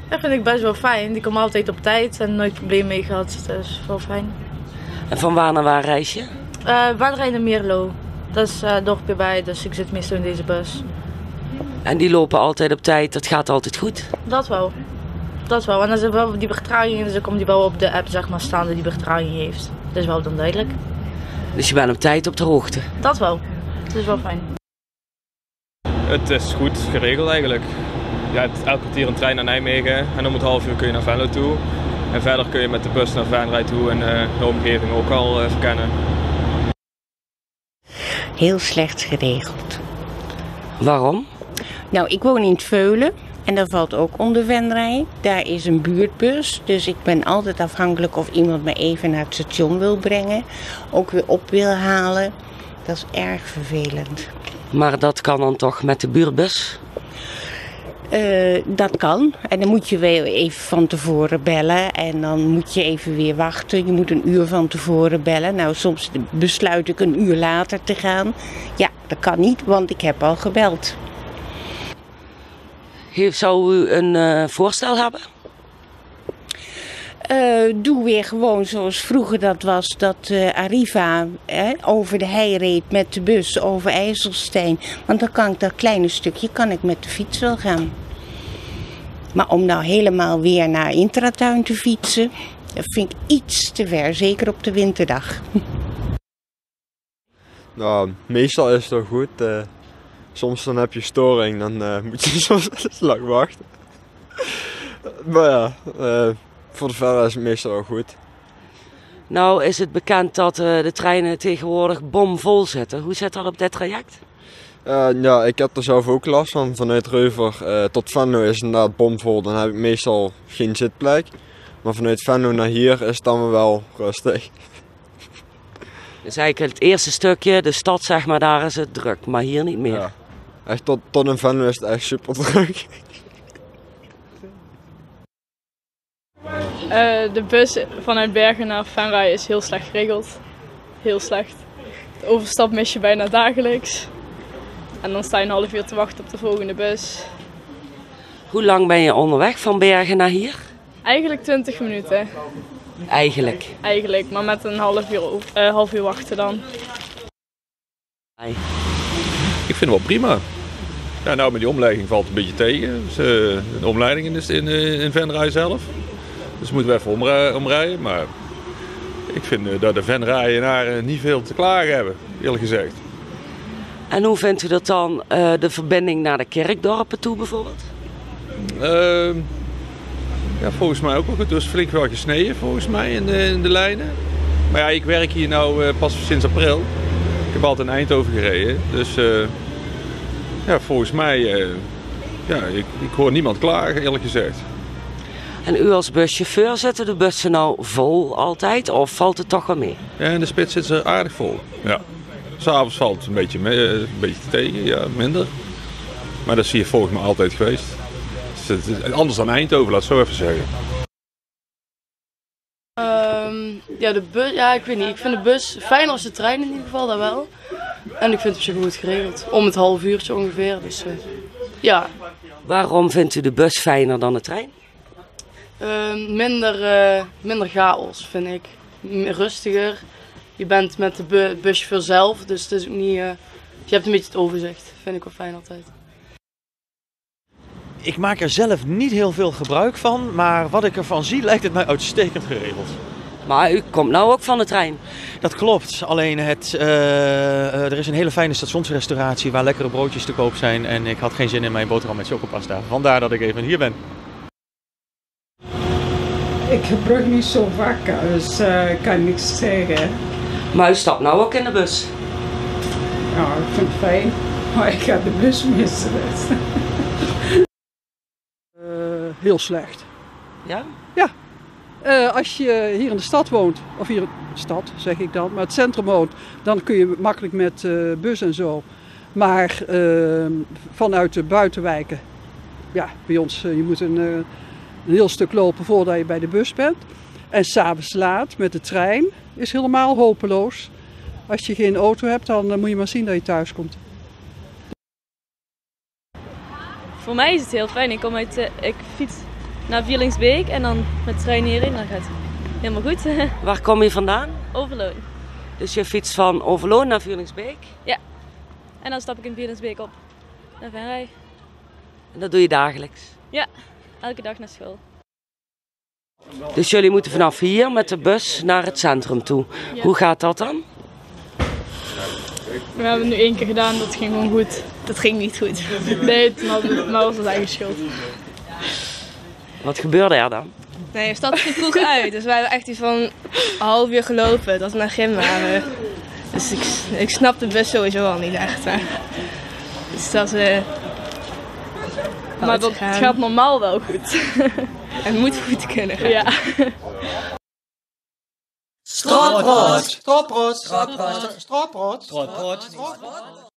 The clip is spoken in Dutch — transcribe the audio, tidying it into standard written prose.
Dat vind ik best wel fijn. Die komen altijd op tijd en nooit problemen mee gehad. Dat is wel fijn. En van waar naar waar reis je? Waardrijn en Meerlo. Dat is dorpje bij, dus ik zit meestal in deze bus. En die lopen altijd op tijd, dat gaat altijd goed? Dat wel. Dat wel. En als er wel die vertraging is, dan komt die wel op de app zeg maar, staan dat die vertraging heeft. Dat is wel dan duidelijk. Dus je bent op tijd op de hoogte? Dat wel. Dat is wel fijn. Het is goed geregeld eigenlijk. Je hebt elk kwartier een trein naar Nijmegen en om het half uur kun je naar Venlo toe. En verder kun je met de bus naar Venray toe en de omgeving ook al verkennen. Heel slecht geregeld. Waarom? Nou, ik woon in het Veulen en dat valt ook onder Venray. Daar is een buurtbus, dus ik ben altijd afhankelijk of iemand me even naar het station wil brengen. Ook weer op wil halen. Dat is erg vervelend. Maar dat kan dan toch met de buurtbus? Dat kan. En dan moet je wel even van tevoren bellen. En dan moet je even weer wachten. Je moet een uur van tevoren bellen. Nou, soms besluit ik een uur later te gaan. Ja, dat kan niet, want ik heb al gebeld. Zou u een voorstel hebben? Doe weer gewoon zoals vroeger dat was. Dat Arriva over de hei reed met de bus over IJsselstein. Want dan kan ik dat kleine stukje met de fiets wel gaan. Maar om nou helemaal weer naar Intratuin te fietsen, dat vind ik iets te ver. Zeker op de winterdag. Nou, meestal is het wel goed. Soms dan heb je storing, dan moet je soms lang wachten. Maar ja, voor de verder is het meestal wel goed. Nou is het bekend dat de treinen tegenwoordig bomvol zitten. Hoe zit dat op dit traject? Ja, ik heb er zelf ook last van. Vanuit Reuver tot Venlo is het inderdaad bomvol. Dan heb ik meestal geen zitplek. Maar vanuit Venlo naar hier is het dan wel rustig. Dus eigenlijk het eerste stukje, de stad zeg maar, daar is het druk. Maar hier niet meer. Ja. Echt tot in Venlo is het echt super druk. De bus vanuit Bergen naar Venray is heel slecht geregeld. Heel slecht. De overstap mis je bijna dagelijks. En dan sta je een half uur te wachten op de volgende bus. Hoe lang ben je onderweg van Bergen naar hier? Eigenlijk 20 minuten. Eigenlijk, maar met een half uur wachten dan. Ik vind het wel prima. Ja, nou, met die omleiding valt het een beetje tegen. Dus, de omleiding in Venray zelf. Dus moeten we even omrijden. Maar ik vind dat de Venrayenaren niet veel te klagen hebben, eerlijk gezegd. En hoe vindt u dat dan, de verbinding naar de kerkdorpen toe bijvoorbeeld? Ja, volgens mij ook wel goed. Dus flink wel gesneden volgens mij in de lijnen. Maar ja, ik werk hier nou pas sinds april. Ik heb altijd in Eindhoven gereden. Dus ja, volgens mij, ik hoor niemand klagen, eerlijk gezegd. En u als buschauffeur, zitten de bussen nou vol altijd of valt het toch wel mee? Ja, in de spits zit ze aardig vol. Ja. S'avonds valt het een beetje tegen, ja, minder. Maar dat is hier volgens mij altijd geweest. Het is anders dan Eindhoven, laat het zo even zeggen. Ik weet niet. Ik vind de bus fijner als de trein in ieder geval, dat wel. En ik vind het op zich goed geregeld. Om het half uurtje ongeveer, dus ja. Waarom vindt u de bus fijner dan de trein? Minder chaos, vind ik. Rustiger. Je bent met de buschauffeur zelf, dus het is ook niet, je hebt een beetje het overzicht. Vind ik wel fijn altijd. Ik maak er zelf niet heel veel gebruik van, maar wat ik ervan zie lijkt het mij uitstekend geregeld. Maar u komt nou ook van de trein? Dat klopt, alleen er is een hele fijne stationsrestauratie waar lekkere broodjes te koop zijn en ik had geen zin in mijn boterham met chocopasta. Vandaar dat ik even hier ben. Ik gebruik niet zo vaak, dus ik kan niks zeggen. Maar u stapt nou ook in de bus? Ja, ik vind het fijn, maar ik ga de bus missen. Dus. Heel slecht. Ja? Ja. Als je hier in de stad woont, of hier in de stad zeg ik dan, maar het centrum woont, dan kun je makkelijk met bus en zo. Maar vanuit de buitenwijken, ja, bij ons, je moet een heel stuk lopen voordat je bij de bus bent. En 's avonds laat met de trein is helemaal hopeloos. Als je geen auto hebt, dan moet je maar zien dat je thuis komt. Voor mij is het heel fijn. Ik fiets naar Vierlingsbeek en dan met de trein hierin. Dan gaat het helemaal goed. Waar kom je vandaan? Overloon. Dus je fietst van Overloon naar Vierlingsbeek? Ja. En dan stap ik in Vierlingsbeek op naar Venray. En dat doe je dagelijks? Ja, elke dag naar school. Dus jullie moeten vanaf hier met de bus naar het centrum toe. Ja. Hoe gaat dat dan? We hebben het nu 1 keer gedaan, dat ging gewoon goed. Dat ging niet goed. Nee, toen was het eigen schuld. Wat gebeurde er dan? Nee, we starten te vroeg uit. Dus wij hebben echt iets van een half uur gelopen dat we naar gym waren. Dus ik snap de bus sowieso al niet echt. Hè. Dus dat is... Maar dat gaat normaal wel goed. Het moet goed kunnen gaan. Ja. Stropbrood. Stropbrood. Stropbrood. Stropbrood. Stropbrood.